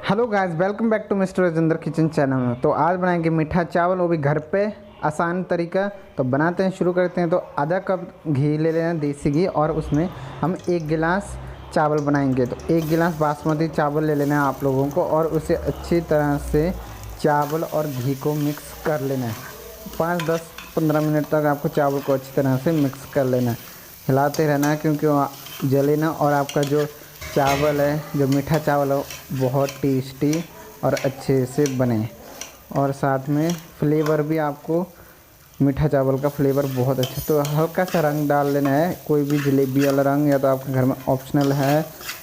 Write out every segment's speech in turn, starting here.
Hello guys, welcome back to mister Rajendra kitchen channel में। तो आज बनाएंगे मीठा चावल, वो भी घर पे आसान तरीका। तो बनाते हैं, शुरू करते हैं। तो आधा कप घी ले लेना, देसी घी, और उसमें हम 1 गिलास चावल बनाएंगे। तो 1 गिलास बासमती चावल ले लेना है आप लोगों को, और उसे अच्छी तरह से चावल और घी को मिक्स कर लेना है। 5-10-15 मिनट तक आपको चावल को अच्छी तरह से मिक्स कर लेना है। हिलाते रहना है क्योंकि वो जले ना, और आपका जो चावल है, जो मीठा चावल है, बहुत टेस्टी और अच्छे से बने। और साथ में फ्लेवर भी आपको मीठा चावल का फ्लेवर बहुत अच्छा। तो हल्का सा रंग डाल लेना है, कोई भी जलेबी वाला रंग, या तो आपके घर में ऑप्शनल है,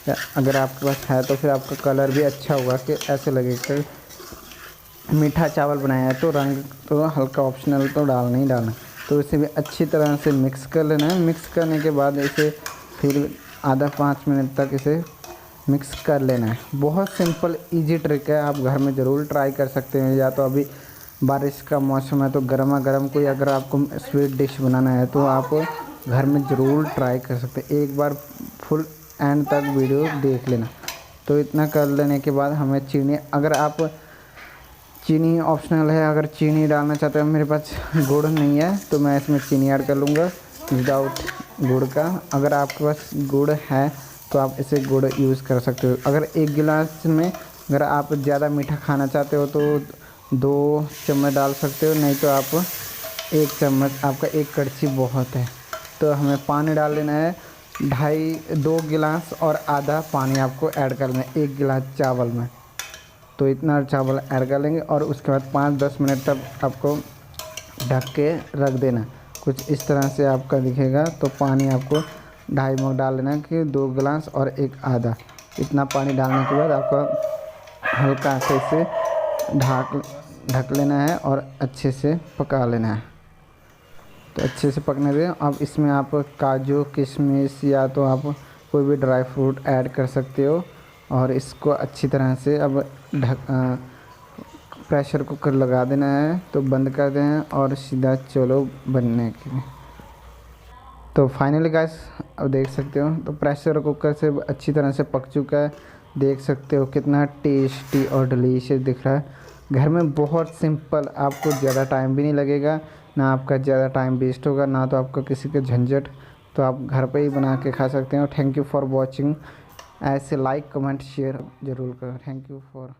या अगर आपके पास है तो फिर आपका कलर भी अच्छा होगा कि ऐसे लगेगा मीठा चावल बनाया है। तो रंग तो हल्का ऑप्शनल, तो डालना ही डालना। तो इसे भी अच्छी तरह से मिक्स कर लेना है। मिक्स करने के बाद इसे फिर आधा 5 मिनट तक इसे मिक्स कर लेना है। बहुत सिंपल इजी ट्रिक है, आप घर में ज़रूर ट्राई कर सकते हैं। या तो अभी बारिश का मौसम है तो गर्मा गर्म कोई अगर आपको स्वीट डिश बनाना है तो आप घर में ज़रूर ट्राई कर सकते हैं। एक बार फुल एंड तक वीडियो देख लेना। तो इतना कर लेने के बाद हमें चीनी, अगर आप चीनी ऑप्शनल है, अगर चीनी डालना चाहते हैं, मेरे पास गुड़ नहीं है तो मैं इसमें चीनी ऐड कर लूँगा विदाउट गुड़ का। अगर आपके पास गुड़ है तो आप इसे गुड़ यूज़ कर सकते हो। अगर 1 गिलास में अगर आप ज़्यादा मीठा खाना चाहते हो तो 2 चम्मच डाल सकते हो, नहीं तो आप 1 चम्मच, आपका 1 कड़छी बहुत है। तो हमें पानी डाल लेना है 2 गिलास, और आधा पानी आपको ऐड कर लेना है 1 गिलास चावल में। तो इतना चावल ऐड कर लेंगे, और उसके बाद 5-10 मिनट तक आपको ढक के रख देना। कुछ इस तरह से आपका दिखेगा। तो पानी आपको 2.5 मग डाल लेना कि 2 गिलास और 1 आधा। इतना पानी डालने के बाद आपको हल्का से इसे ढक लेना है और अच्छे से पका लेना है। तो अच्छे से पकने दें। अब इसमें आप काजू, किशमिश, या तो आप कोई भी ड्राई फ्रूट ऐड कर सकते हो। और इसको अच्छी तरह से अब प्रेशर कुकर लगा देना है। तो बंद कर दें और सीधा चलो बनने के लिए। तो फाइनली गाइस, अब देख सकते हो तो प्रेशर कुकर से अच्छी तरह से पक चुका है। देख सकते हो कितना टेस्टी और डिलीशियस दिख रहा है। घर में बहुत सिंपल, आपको ज़्यादा टाइम भी नहीं लगेगा, ना आपका ज़्यादा टाइम वेस्ट होगा, ना तो आपका किसी का झंझट। तो आप घर पे ही बना के खा सकते हो। Thank you for watching. ऐसे लाइक, कमेंट, शेयर ज़रूर करो। Thank you for